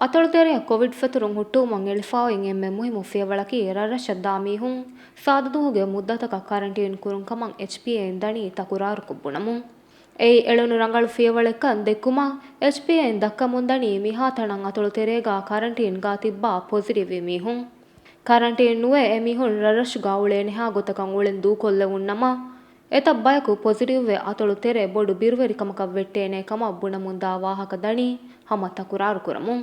ಅತೊಳತೆರೆಯ Covid ಫೆತುರುಂ ಹುಟ್ಟುಮಂ ಎಳಿಫಾವೆಂ ಎಮ್ಮೆ ಮುಹಿಮು ಫಿಯವಳಕಿ ರರಶದ್ದಾ ಮೀಹುಂ ಸಾದದುಹುಗೆ ಮುದ್ದತಕ quarantine ಕುರುಂ ಕಮಂ HPAen ದಣಿ ತಕುರಾರು ಕುಬ್ಬುಣಮುಂ ಏಯ್ ಎಳನು ರಂಗಳು ಫಿಯವಳೆಕ್ಕನ್ ದೆಕ್ಕುಮಾ HPAen ದಕ್ಕಮುಂದಣಿ ಮಿಹಾತಣಂ ಅತೊಳತೆರೆಗ ಕ್ವಾರಂಟೈನ್ ಗಾ ತಿಬ್ಬಾ ಪೊಸಿಟಿವ್ ಮೀಹುಂ ಕ್ವಾರಂಟೈನ್ ನುವೆ ಎ ಮೀಹುಂ ರರಶುಗಾ ಉಳೇನೆಹಾ ಗೊತಕಂ ಉಳೆನ್ ದೂಕೊಲ್ಲೆವುನ್ನಮ ಎತ ಬಯಕು ಪೊಸಿಟಿವ್ ವೆ ಅತೊಳತೆರೆ ಬೊಡು ಬಿರುವೆರಿ ಕಮಕ ವೆಟ್ಟೇನೆ ಕಮ ಬುಣಮುಂದಾ ವಾಹಕ ದಣಿ ಹಮ ತಕುರಾರು ಕುರಮುಂ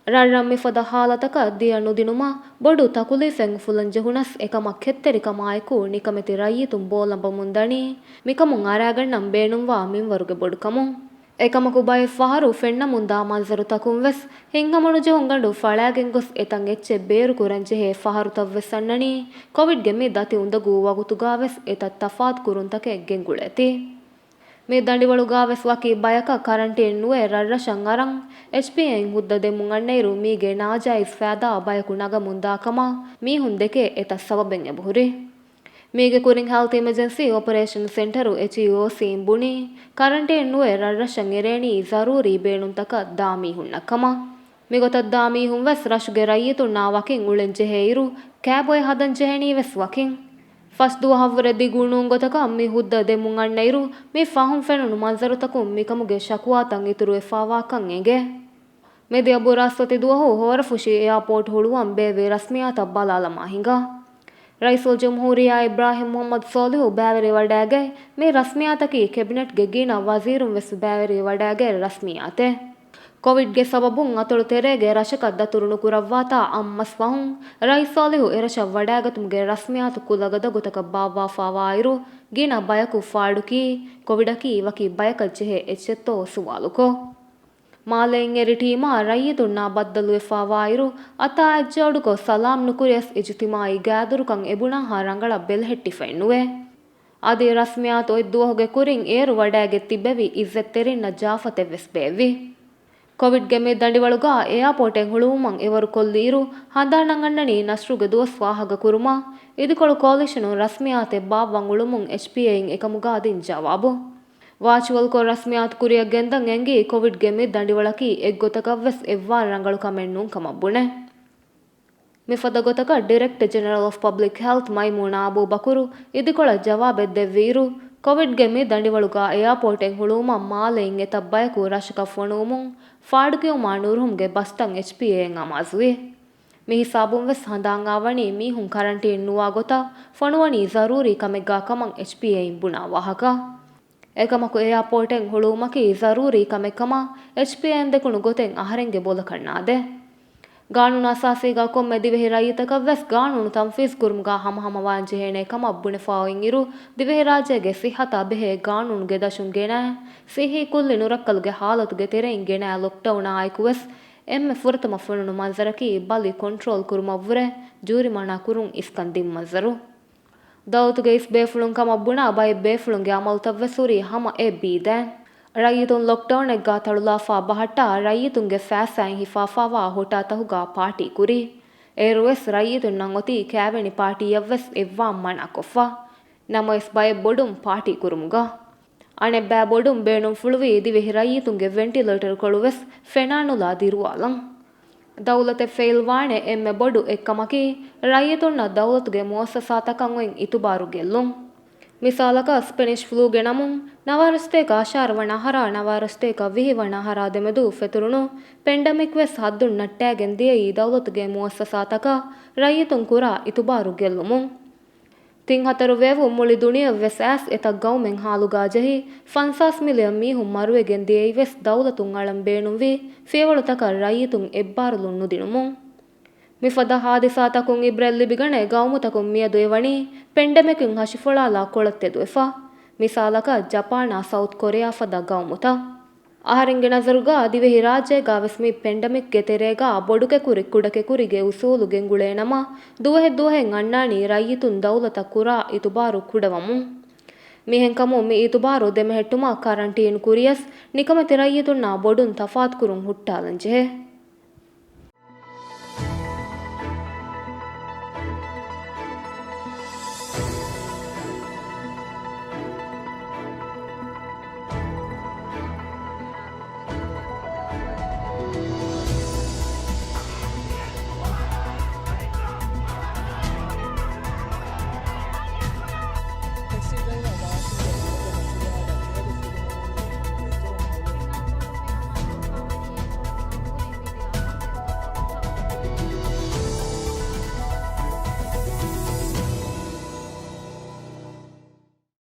ರಣ್ಣಂ ಮಿಫದ ಹಾಲತಕ ದಿಯ ನುದಿನುಮ ಬೊಡು ತಕುಲೀಫೆಂ ಫುಲಂ ಜೆಹುಣಸ್ ಎಕಮ ಕೆತ್ತೆರಿ ಕಮಾಯಕು ನಿಕಮೆತಿ ರಯ್ಯಿತುಂ ಬೋಲಂಬ ಮುಂದಣಿ ಮಿಕಮುಂ ಆರಾಗಣ್ಣಂ ಬೇಣುಂವಾ ಮಿಂವರುಗೆ ಬೊಡು ಕಮುಂ ಎಕಮಕು ಬಯ ಫಹರು ಫೆಣ್ಣ ಮುಂದಾ ಮಂಜರು ತಕುಂ ವೆಸ್ ಹಿಂಗಮಣು ಜೆಹುಂಗಂಡು ಫಳಾಗೆಂ ಗೊಸ್ ಎತಂ ಎಚ್ಚೆ ಬೇರು ಕುರಂಜೆ ಹೇ ಫಹರು ತವ್ವೆಸ್ ಸಣ್ಣಣಿ ಕೋವಿಡ್ಗೆ ಮಿ ದತಿ ಉಂದಗು ವಗುತುಗಾ ವೆಸ್ ಎತ ತಫಾತ್ ಕುರುಂತಕೆ ಗೆಂಗುಳೆತಿ ಮೇ ದಂಡಿವಳುಗಾ ವೆಸ್ ವಕಿ ಬಯಕ ಕ್ವಾರಂಟೈನ್ ನುವೆ ರರ್ರಶಂ ಅರಂ HPAen ಹುದ್ದ ದೆಮ್ಮುಂ ಅಣ್ಣೈರು ಮೀಗೆ ನಾಜಾಯಿಸ್ ಫಾದಾ ಬಯಕು ನಗ ಮುಂದಾಕಮ ಮೀಹುಂ ದೆಕೆ ಎತ ಸಬಬೆಂ ಎಬಹುರಿ ಮೀಗೆ ಕುರಿಂ health emergency operation centre HEOC ಬುಣಿ ಕ್ವಾರಂಟೈನ್ ನುವೆ ರರ್ರಶಂ ಎರೇಣಿ ಜರೂರಿ ಬೇಣುಂತಕ ದಾಮೀಹುಣ್ಣಕ್ಕಮ ಮಿಗೊತ ದಾಮೀಹುಂ ವೆಸ್ ರಶುಗೆ ರಯ್ಯಿತುಣ್ಣಾ ವಕಿಂ ಉಳೆಂ ಜೆಹೆ ಇರು ಕ್ಯಾಬೊಯ್ ಹದಂ ಜೆಹೆಣಿ ವೆಸ್ ವಕಿಂ ಫಸ್ಟ್ ದುವ ಹವ್ವರೆ ದಿಗುಣುಂ ಗೊತಕ ಮಿ ಹುದ್ದ ದೆಮ್ಮುಂ ಅಣ್ಣೈರು ಮಿ ಫಹುಂ ಫೆನುನು ಮಂಜರುತಕುಂ ಮಿಕಮುಗೆ ಶಕುವಾತಂ ಇತುರು ಎಫಾವಾಕಂ ಎಗೆ ಮೆದಿಯ ಬುರಾಸ್ವತಿ ದುವಹು ಹೋರಫುಶಿ ಏರ್ಪೋರ್ಟ್ ಹುಳುವಂ ಬೇವೆ ರಸ್ಮಿಯಾತ ಬಲಾಲಮ ಹಿಂಗ ರೈಸುಲ್ ಜಮ್ಹೂರಿಯಾ ಇಬ್ರಾಹಿಂ ಮೊಹಮ್ಮದ್ ಸೋಲಿಹು ಬ್ಯಾವೆರಿ ವಡಾಗೆ ಮಿ ರಸ್ಮಿಯಾತಕಿ ಕೆಬಿನೆಟ್ಗೆ ಗೀನ ವಜೀರುಂ ವೆಸ್ ಬ್ಯಾವೆರಿ ವಡಾಗೆ ರಸ್ಮಿಯಾತೆ ಕೋವಿಡ್ಗೆ ಸಬಬುಂ ಅತೊಳತೆರೆಗೆ ರಶಕ ದತುರುಣು ಕುರವ್ವಾತ ಅಮ್ಮಸ್ ಫಹುಂ ರೈಸಾಲಿಹು ಎರಶ ವಡಾಗತುಮ್ಗೆ ರಸ್ಮಿಯಾತು ಕುಲಗದ ಗೊತಕ ಬಾವಾ ಫಾವಾಯಿರು ಗೀನ ಬಯಕು ಫಾಡುಕಿ ಕೋವಿಡಕಿ ವಕಿ ಬಯಕಜ್ಜೆಹೆ ಎಚ್ಚೆತ್ತೋ ಸುವಾಲುಕೋ ಮಾಲೆಂ ಎರಿ ಟೀಮಾ ರಯ್ಯಿತುಣ್ಣಾ ಬದ್ದಲು ಫಾವಾಯಿರು ಅತ ಅಜ್ಜೋಡುಕೊ ಸಲಾಂ ನುಕುರಿಯಸ್ ಇಜುತಿಮಾಯಿ ಗ್ಯಾದುರುಕಂ ಎಬುಣಾ ರಂಗಳ ಬೆಲ್ಹೆಟ್ಟಿಫೆಣ್ಣುವೆ ಅದಿ ರಸ್ಮಿಯಾತು ಇದ್ದುವಹುಗೆ ಕುರಿಂ ಏರು ವಡಾಗೆ ತಿಬ್ಬೆವಿ ಇಜ್ಜೆತ್ತೆರಿನ್ನ ಜಾಫತೆ ವೆಸ್ ಬೇವಿ ಕೋವಿಡ್ಗೆ ಮೇ ದಂಡಿವಳುಗ ಏರ್ಪೋರ್ಟೆಂ ಹುಳುವುಮಂ ಎವರು ಕೊಲ್ಲೀರು ಹಂದಾಣಂಗಣ್ಣನಿ ನಸ್ರುಗೆ ದುವಸ್ವಾಹಗ ಕುರುಮ ಇದುಕೊಳು ಕೋಲಿಶನು ರಸ್ಮಿಯಾತೆ ಬಾವ್ವಂ ಉಳುಮುಂ HPAen ಎಕಮುಗಾದಿನ್ ಜವಾಬು ವಾಚುವಲ್ ಕೊ ರಸ್ಮಿಯಾತ್ ಕುರಿಯ ಗೆಂದಂ ಎಂಗಿ ಕೋವಿಡ್ಗೆ ಮೇ ದಂಡಿವಳಕಿ ಎಗ್ಗೊತಕವ್ವೆಸ್ ಎವ್ವಾನ್ ರಂಗಳು ಕಮೆಣ್ಣುಂ ಕಮಬ್ಬುಣೆ ಮಿಫದ ಗೊತಕ director general of public health Maimoona Aboobakuru ಇದುಕೊಳ ಜವಾಬೆದ್ದೆವ್ವೀರು ಕೋವಿಡ್ಗೆ ಮಿ ದಂಡಿವಳುಗ ಏರ್ಪೋರ್ಟೆಂ ಹುಳುವುಮಂ ಮಾಲೆಂ ಎತ ಬಯಕು ರಶಕ ಫೊಣುವುಮುಂ ಫಾಡುಕಿಯು ಮಾಣೂರುಹುಂಗೆ ಬಸ್ತಂ HPAen ಅಮಾಜುವಿ ಮಿ ಹಿಸಾಬುಂ ವೆಸ್ ಹಂದಾಂ ಆವಣಿ ಮೀಹುಂ ಕ್ವಾರಂಟೈನ್ ನುವಾ ಗೊತ ಫೊಣುವಣಿ ಜರೂರಿ ಕಮೆಗ್ಗಾ ಕಮಂ HPAen ಬುಣಾ ವಾಹಕ ಏಕಮಕು ಏರ್ಪೋರ್ಟೆಂ ಹುಳುವುಮಕಿ ಜರೂರಿ ಕಮೆಕ್ಕಮ HPAen ದೆಕುಣು ಗೊತೆಂ ಅಹರೆಂಗೆ ಬೋಲಕಣ್ಣಾದೆ ಗಾಣುನ ಅಸಾಸಿಗ ಕೊಮ್ಮೆ ದಿವೆಹಿ ರೈತಕವ್ವೆಸ್ ಗಾಣುನು ತಂಫೀಸ್ ಕುರುಮ್ಗಾ ಹಮ ವಾಂಜೆಹೇಣೆ ಕಮ ಬುಣೆ ಫಾವಿಂ ಇರು ದಿವೆಹಿ ರಾಜ್ಯಗೆ ಸಿಹತ ಬೆಹೆ ಗಾಣುನ್ಗೆ ದಶುಂ ಗೆಣೆ ಸಿಹಿ ಕುಲ್ಲಿ ನುರಕ್ಕಲ್ಗೆ ಹಾಲತುಗೆ ತೆರೆಯಿಂ ಗೆಣೆ ಲಾಕ್ಡೌನ್ ಆಯ್ಕುವೆಸ್ ಎಮ್ಮೆ ಫುರತಮ ಫುಣುನು ಮಂಜರಕಿ ಬಲಿ ಕಂಟ್ರೋಲ್ ಕುರುಮವ್ವುರೆ ಜೂರಿಮಾಣ ಕುರುಂ ಇಸ್ಕನ್ ದಿಮ್ಮಜರು ದೌತುಗೆ ಇಸ್ ಬೇಫುಳುಂ ಕಮ ಬುಣ ಬೈ ಬೇಫುಳುಂಗೆ ಅಮಲ್ತವ್ವೆಸುರಿ ಹಮ ಎ ಬೀದೆ ರಯ್ಯಿತುನ್ ಲಾಕ್ಡೌನ್ ಎಗ್ಗಾ ತಳುಲಾಫಾ ಬಹಟ್ಟ ರಯ್ಯಿತುನ್ಗೆ ಫ್ಯಾಸಾಯಿಂ ಹಿಫಾಫಾವಾ ಹೊಟಾ ತಹುಗಾ ಪಾರ್ಟಿ ಕುರಿ ಏರುವೆಸ್ ರಯ್ಯಿತುನ್ನಂ ಒತಿ ಕ್ಯಾವೆಣಿ ಪಾರ್ಟಿಯವ್ವೆಸ್ ಎವ್ವಾಂ ಮಣ ಕೊಫ್ಫಾ ನಮೊಯಸ್ ಬಯ ಬೊಡುಂ ಪಾರ್ಟಿ ಕುರುಮುಗ ಅಣೆ ಬ್ಯಾ ಬೊಡುಂ ಬೇಣುಂ ಫುಳುವಿ ದಿವೆಹಿ ರಯ್ಯಿತುನ್ಗೆ ವೆಂಟಿಲೇಟರ್ ಕೊಳುವೆಸ್ ಫೆನಾನುಲಾ ದಿರುವಾಲಂ ದೌಲತೆ ಫೇಲ್ವಾಣೆ ಎಮ್ಮೆ ಬೊಡು ಎಕ್ಕಮಕಿ ರಯ್ಯಿತುನ್ನ ದೌಲತುಗೆ ಮುವಸ್ಸಸಾತಕಂ ವೆಂ ಇತುಬಾರು ಗೆಲ್ಲುಂ ಮಿಸಾಲಕ ಸ್ಪೆನಿಷ್ ಫ್ಲೂಗೆ ನಮುಂ ನವಾರಸ್ತೇಕ ಆಶಾರವಣ ಹರ ನವಾರಸ್ತೇಕ ವಿಹಿವಣ ಹರ ದೆಮೆದು ಫೆತುರುಣು ಪೆಂಡಮಿಕ್ ವೆಸ್ ಹದ್ದುನ್ ನಟ್ಟಾಗೆನ್ ದಿಯ ಈ ದೌಲತುಗೆ ಮುವಸ್ಸಸಾತಕ ರಯ್ಯಿತುಂ ಕುರ ಇತುಬಾರು ಗೆಲ್ಲುಮುಂ ತಿಂಗ್ ಹತರು ವೇವು ಮುಳಿ ದುಣಿಯ ವೆಸ್ ಆಸ್ ಎತ ಗೌಮೆಂ ಹಾಲುಗಾ ಜಹಿ 50 ಮಿಲಿಯನ್ ಮೀಹುಂ ಮರುವೆಗೆನ್ ದಿಯ ವೆಸ್ ದೌಲತುಂ ಅಳಂ ಬೇಣುಂವಿ ಫೇವಳುತಕ ರಯ್ಯಿತುಂ ಎಬ್ಬಾರುಲುನ್ ನುದಿನುಮುಂ ಮಿಫದ ಹಾದಿಸಾತಕುಂ ಇಬ್ರೆಲ್ಲಿ ಬಿಗಣೆ ಗೌಮುತಕುಂ ಮಿಯದು ಎವಣಿ ಪೆಂಡೆಮೆಕಿಂ ಹಶಿಫೊಳಾಲ ಕೊಳತ್ತೆದು ಎಫಾ ಮಿಸಾಲಕ ಜಪಾನ ಸೌತ್ ಕೊರಿಯಾ ಫದ ಗೌಮುತ ಆಹರೆಂಗೆ ನಜರುಗ ದಿವೆಹಿ ರಾಜ್ಯಗ ವೆಸ್ಮಿ ಪೆಂಡೆಮಿಕ್ಗೆ ತೆರೆಗ ಬೊಡುಕೆ ಕುರಿ ಕುಡಕೆ ಕುರಿಗೆ ಉಸೂಲು ಗೆಂಗುಳೆ ನಮ ದುವಹೆಂ ಅಣ್ಣಾಣಿ ರಯ್ಯಿತುನ್ ದೌಲತ ಕುರಾ ಇತುಬಾರು ಕುಡವಮು ಮಿಹೆಂ ಕಮು ಮಿ ಇತುಬಾರು ದೆಮೆಹೆಟ್ಟುಮ ಕ್ವಾರಂಟೈನ್ ಕುರಿಯಸ್ ನಿಕಮತಿ ರಯ್ಯಿತುನ್ನ ಬೊಡುನ್ ತಫಾತ್ ಕುರುಂ ಹುಟ್ಟಾಲಂಜೆ Instagram about